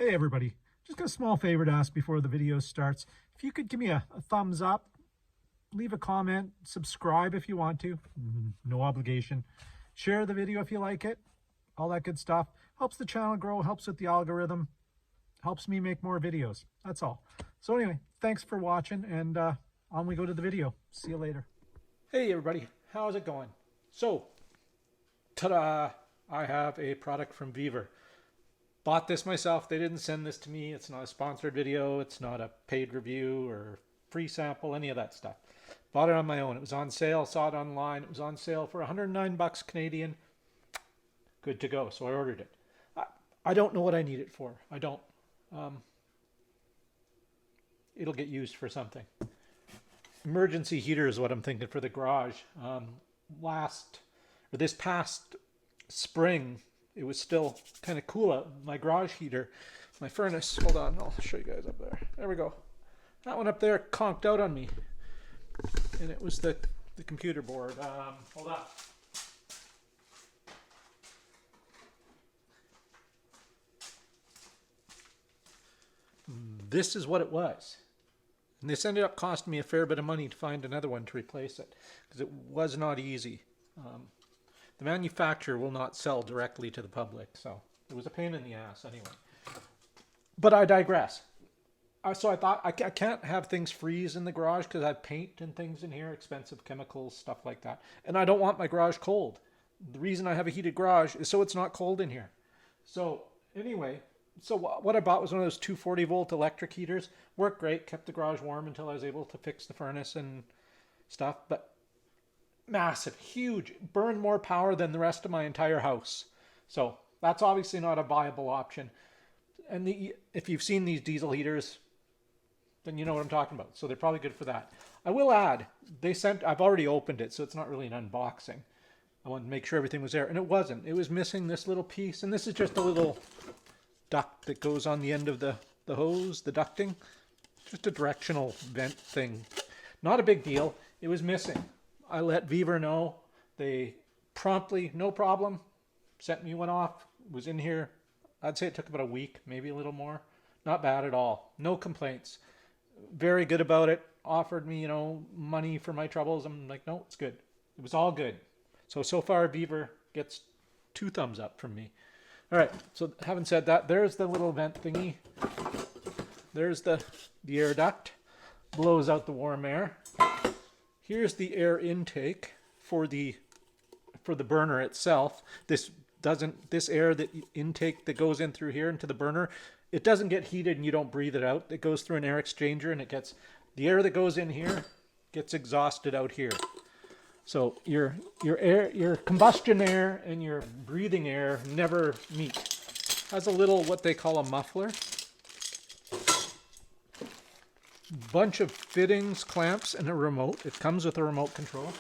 Hey everybody, just got a small favor to ask before the video starts. If you could give me a thumbs up, leave a comment, subscribe if you want to, no obligation. Share the video if you like it, all that good stuff. Helps the channel grow, helps with the algorithm, helps me make more videos. That's all. So anyway, thanks for watching, and on we go to the video. See you later. Hey everybody, how's it going? So, ta-da! I have a product from Vever. Bought this myself. They didn't send this to me. It's not a sponsored video. It's not a paid review or free sample, any of that stuff. Bought it on my own. It was on sale. Saw it online. It was on sale for 109 bucks Canadian. Good to go. So I ordered it. I don't know what I need it for. I don't. It'll get used for something. Emergency heater is what I'm thinking for the garage. This past spring, it was still kind of cool out. My garage heater, my furnace, hold on, I'll show you guys up there. There we go. That one up there conked out on me. And it was the computer board. Hold on. This is what it was. And this ended up costing me a fair bit of money to find another one to replace it, because it was not easy. The manufacturer will not sell directly to the public, so it was a pain in the ass anyway. But I digress. So I thought I can't have things freeze in the garage because I have paint and things in here, expensive chemicals, stuff like that. And I don't want my garage cold. The reason I have a heated garage is so it's not cold in here. So anyway, so what I bought was one of those 240 volt electric heaters. Worked great, kept the garage warm until I was able to fix the furnace and stuff. But massive, huge, burned more power than the rest of my entire house. So that's obviously not a viable option. And if you've seen these diesel heaters, then you know what I'm talking about. So they're probably good for that. I will add, I've already opened it, so it's not really an unboxing. I wanted to make sure everything was there, and it wasn't. It was missing this little piece, and this is just a little duct that goes on the end of the hose, the ducting. Just a directional vent thing. Not a big deal. It was missing. I let Vever know. They promptly, no problem, sent me one off. Was in here. I'd say it took about a week, maybe a little more. Not bad at all. No complaints. Very good about it. Offered me, money for my troubles. I'm like, no, it's good. It was all good. So far, Vever gets 2 thumbs up from me. All right. So having said that, there's the little vent thingy. There's the air duct. Blows out the warm air. Here's the air intake for the burner itself. This air intake that goes in through here into the burner, it doesn't get heated and you don't breathe it out. It goes through an air exchanger, and the air that goes in here gets exhausted out here. So your combustion air and your breathing air never meet. Has a little what they call a muffler. Bunch of fittings, clamps, and a remote. It comes with a remote control.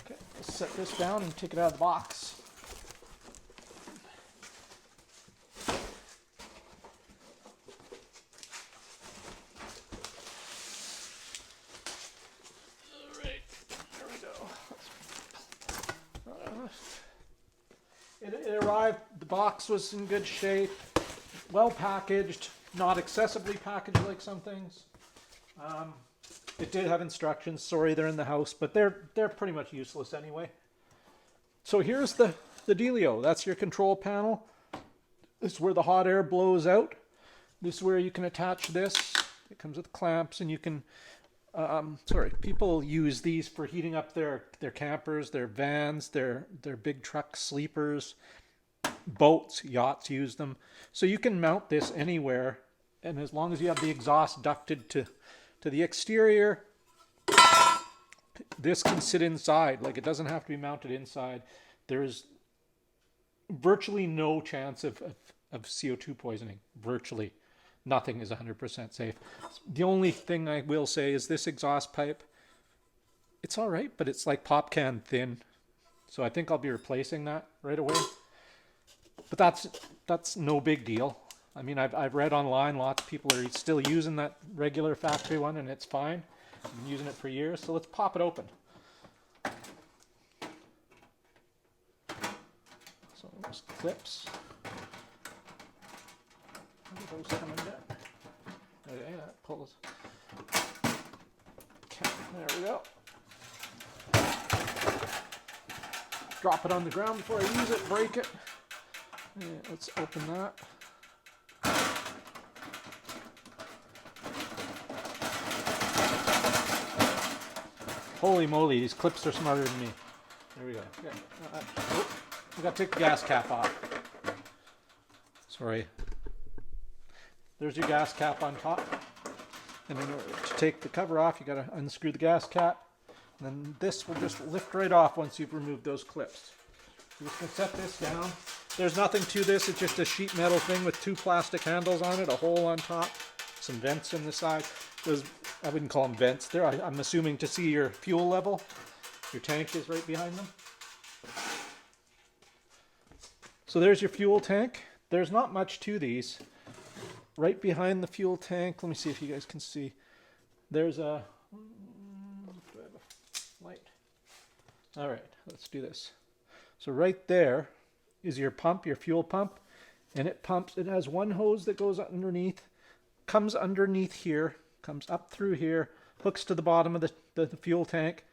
Okay, let's set this down and take it out of the box. All right, there we go. It arrived. The box was in good shape, well packaged, not excessively packaged like some things. It did have instructions. Sorry, they're in the house, but they're pretty much useless anyway. So here's the dealio. That's your control panel. This is where the hot air blows out. This is where you can attach this. It comes with clamps, and you can. People use these for heating up their campers, their vans, their big trucks, sleepers, boats, yachts use them. So you can mount this anywhere, and as long as you have the exhaust ducted to the exterior, this can sit inside. Like, it doesn't have to be mounted inside. There's virtually no chance of CO2 poisoning. Virtually nothing is 100% safe. The only thing I will say is this exhaust pipe, it's all right, but it's like pop can thin. So I think I'll be replacing that right away. But that's no big deal. I mean, I've read online, lots of people are still using that regular factory one, and it's fine. I've been using it for years, so let's pop it open. So there's clips. Look at those coming down. Okay, that pulls. Okay, there we go. Drop it on the ground before I use it, break it. Yeah, let's open that. Holy moly, these clips are smarter than me. There we go. Okay. Oh, I got to take the gas cap off. Sorry. There's your gas cap on top. And in order to take the cover off, you got to unscrew the gas cap. And then this will just lift right off once you've removed those clips. So just going to set this down. There's nothing to this. It's just a sheet metal thing with 2 plastic handles on it, a hole on top, some vents in the side. Those, I wouldn't call them vents. There, I'm assuming to see your fuel level. Your tank is right behind them. So there's your fuel tank. There's not much to these. Right behind the fuel tank, let me see if you guys can see. There's a light. All right, let's do this. So right there is your pump, your fuel pump, and it pumps. It has one hose that goes underneath, comes underneath here, comes up through here, hooks to the bottom of the fuel tank.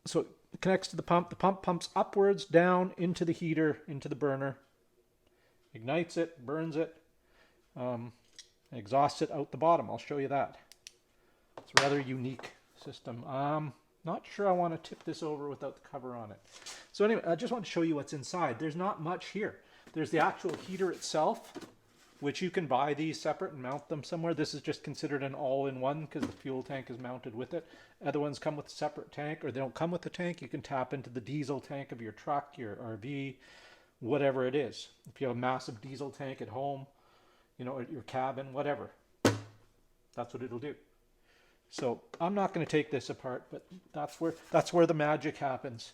So it connects to the pump. The pump pumps upwards, down into the heater, into the burner, ignites it, burns it, exhausts it out the bottom. I'll show you that. It's a rather unique system. Not sure I want to tip this over without the cover on it. So anyway, I just want to show you what's inside. There's not much here. There's the actual heater itself, which you can buy these separate and mount them somewhere. This is just considered an all-in-one because the fuel tank is mounted with it. Other ones come with a separate tank, or they don't come with the tank. You can tap into the diesel tank of your truck, your RV, whatever it is. If you have a massive diesel tank at home, you know, at your cabin, whatever, that's what it'll do. So I'm not going to take this apart, but that's where the magic happens.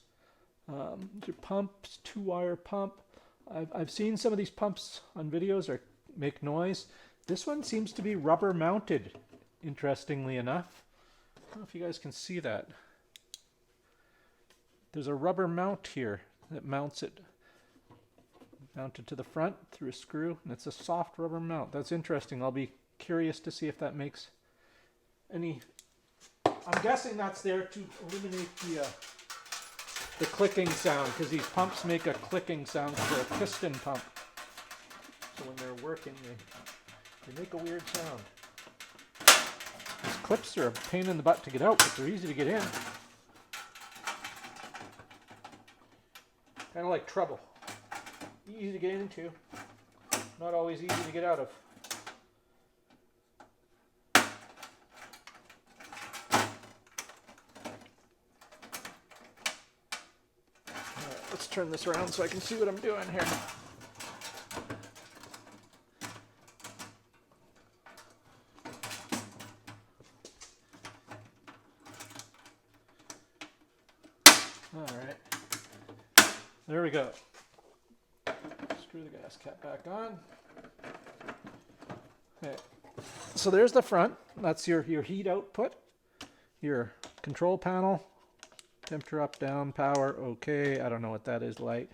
Your pumps, 2-wire pump. I've seen some of these pumps on videos or make noise. This one seems to be rubber mounted, interestingly enough. I don't know if you guys can see that. There's a rubber mount here that mounts it. Mounted to the front through a screw, and it's a soft rubber mount. That's interesting. I'll be curious to see if that makes any. I'm guessing that's there to eliminate the clicking sound, because these pumps make a clicking sound because they're a piston pump. So when they're working, they make a weird sound. These clips are a pain in the butt to get out, but they're easy to get in. Kind of like trouble. Easy to get into, not always easy to get out of. Alright, let's turn this around so I can see what I'm doing here. Alright, there we go. Screw the gas cap back on. Okay. So there's the front. That's your heat output. Your control panel. Temperature up, down, power, okay. I don't know what that is, light.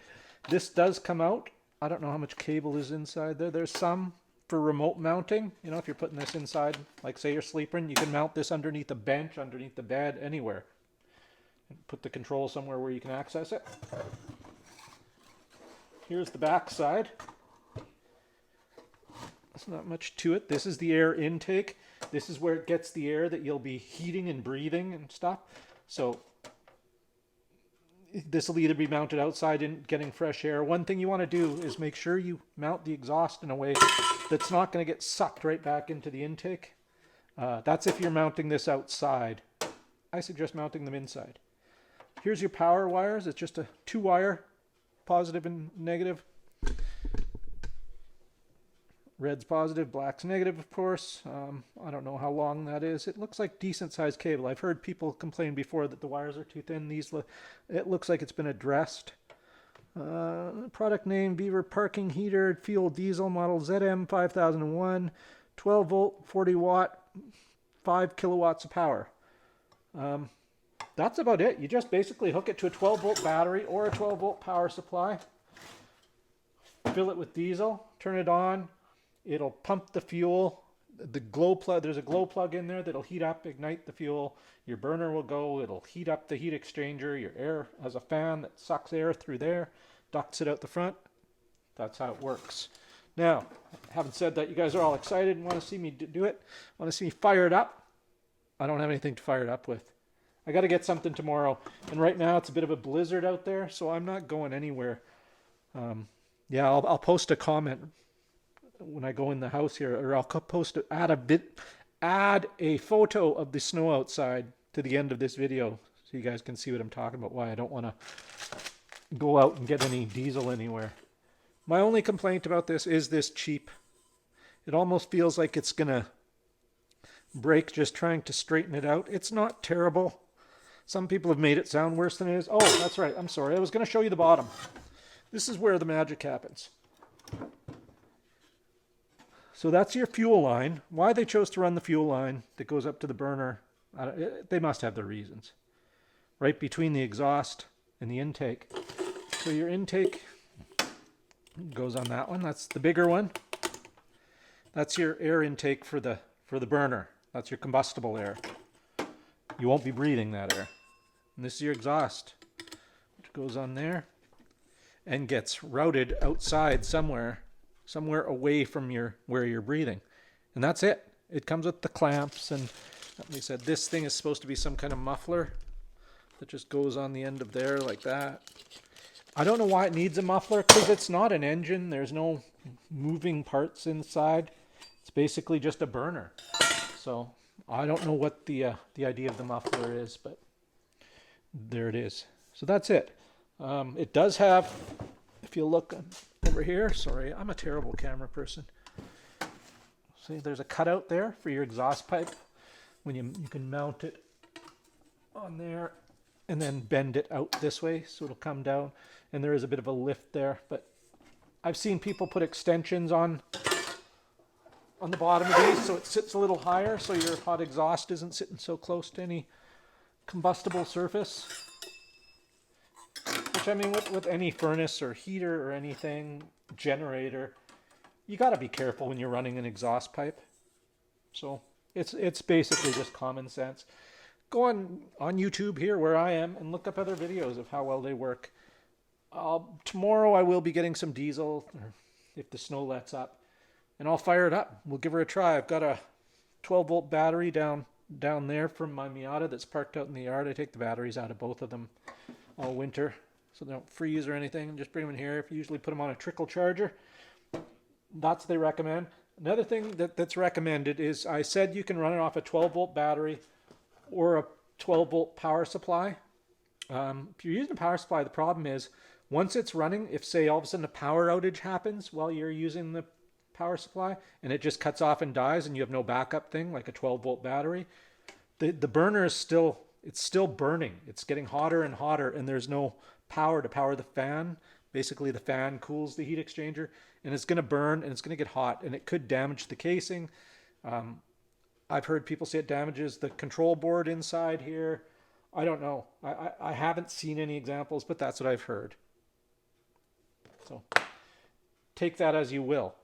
This does come out. I don't know how much cable is inside there. There's some for remote mounting. You know, if you're putting this inside, like say you're sleeping, you can mount this underneath a bench, underneath the bed, anywhere. And put the control somewhere where you can access it. Here's the back side. There's not much to it. This is the air intake. This is where it gets the air that you'll be heating and breathing and stuff. So this will either be mounted outside and getting fresh air. One thing you want to do is make sure you mount the exhaust in a way that's not going to get sucked right back into the intake. That's if you're mounting this outside. I suggest mounting them inside. Here's your power wires. It's just a 2-wire. Positive and negative. Red's positive, black's negative, of course. I don't know how long that is. It looks like decent sized cable. I've heard people complain before that the wires are too thin. It looks like it's been addressed. Product name, Beaver Parking Heater, Fuel Diesel Model ZM 5001, 12 volt, 40 watt, 5 kilowatts of power. That's about it. You just basically hook it to a 12 volt battery or a 12 volt power supply. Fill it with diesel, turn it on, It'll pump the fuel. The glow plug, there's a glow plug in there that'll heat up, ignite the fuel. Your burner will go, it'll heat up the heat exchanger. Your air has a fan that sucks air through there, ducts it out the front. That's how it works. Now, having said that, you guys are all excited and want to see me do it, want to see me fire it up. I don't have anything to fire it up with. I got to get something tomorrow. And right now it's a bit of a blizzard out there, so I'm not going anywhere. Yeah, I'll post a comment when I go in the house here, or I'll post add a photo of the snow outside to the end of this video, so you guys can see what I'm talking about. Why I don't want to go out and get any diesel anywhere. My only complaint about this is this cheap. It almost feels like it's gonna break just trying to straighten it out. It's not terrible. Some people have made it sound worse than it is. Oh, that's right. I'm sorry. I was going to show you the bottom. This is where the magic happens. So that's your fuel line. Why they chose to run the fuel line that goes up to the burner, they must have their reasons. Right between the exhaust and the intake. So your intake goes on that one. That's the bigger one. That's your air intake for the burner. That's your combustible air. You won't be breathing that air. And this is your exhaust, which goes on there and gets routed outside somewhere away from where you're breathing. And that's it. It comes with the clamps, and like we said, this thing is supposed to be some kind of muffler that just goes on the end of there like that. I don't know why it needs a muffler, because it's not an engine. There's no moving parts inside. It's basically just a burner. So I don't know what the idea of the muffler is, but there it is. So that's it. It does have, if you look over here, sorry, I'm a terrible camera person. See, there's a cutout there for your exhaust pipe. When you can mount it on there and then bend it out this way so it'll come down. And there is a bit of a lift there, but I've seen people put extensions on the bottom of these so it sits a little higher, so your hot exhaust isn't sitting so close to any combustible surface. Which, I mean, with any furnace or heater or anything, generator, you got to be careful when you're running an exhaust pipe. So it's basically just common sense. Go on YouTube here where I am and look up other videos of how well they work. Tomorrow I will be getting some diesel, or if the snow lets up, and I'll fire it up. We'll give her a try. I've got a 12-volt battery down there from my Miata that's parked out in the yard. I take the batteries out of both of them all winter so they don't freeze or anything. Just bring them in here. I usually put them on a trickle charger. That's what they recommend. Another thing that's recommended is, I said you can run it off a 12-volt battery or a 12-volt power supply. If you're using a power supply, the problem is once it's running, if say all of a sudden a power outage happens while you're using the power supply and it just cuts off and dies and you have no backup thing like a 12-volt battery, the burner is still burning. It's getting hotter and hotter, and there's no power to power the fan. Basically the fan cools the heat exchanger, and it's going to burn and it's going to get hot, and it could damage the casing. I've heard people say it damages the control board inside here. I don't know. I haven't seen any examples, but that's what I've heard. So take that as you will.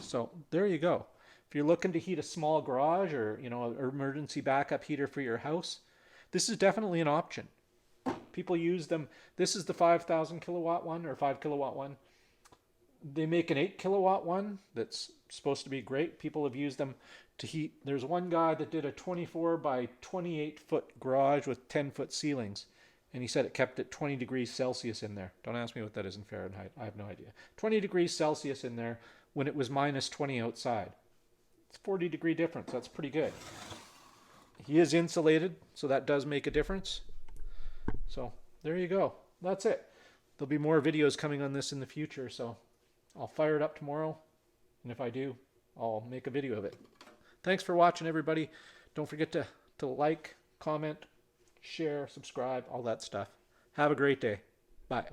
So there you go. If you're looking to heat a small garage, or an emergency backup heater for your house, this is definitely an option. People use them. This is the 5,000 kilowatt one, or 5 kilowatt one. They make an 8 kilowatt one that's supposed to be great. People have used them to heat. There's one guy that did a 24 by 28 foot garage with 10-foot ceilings, and he said it kept it 20 degrees Celsius in there. Don't ask me what that is in Fahrenheit. I have no idea. 20 degrees Celsius in there when it was minus 20 outside. It's a 40-degree difference. That's pretty good. He is insulated, so that does make a difference. So there you go. That's it. There'll be more videos coming on this in the future, so I'll fire it up tomorrow, and if I do, I'll make a video of it. Thanks for watching, everybody. Don't forget to like, comment, share, subscribe, all that stuff. Have a great day. Bye.